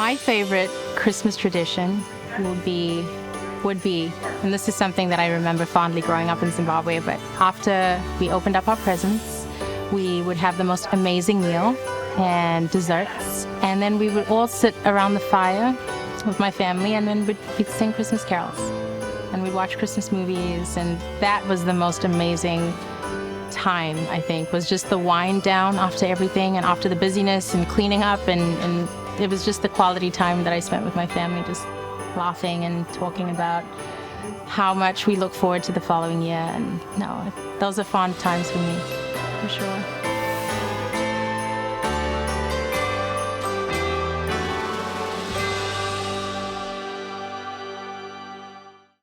My favorite Christmas tradition would be, and this is something that I remember fondly growing up in Zimbabwe, but after we opened up our presents, we would have the most amazing meal and desserts, and then we would all sit around the fire with my family, and then we'd sing Christmas carols, and we'd watch Christmas movies, and that was the most amazing time, I think, was just the wind down after everything and after the busyness and cleaning up, and it was just the quality time that I spent with my family, just laughing and talking about how much we look forward to the following year. And no, those are fond times for me, for sure.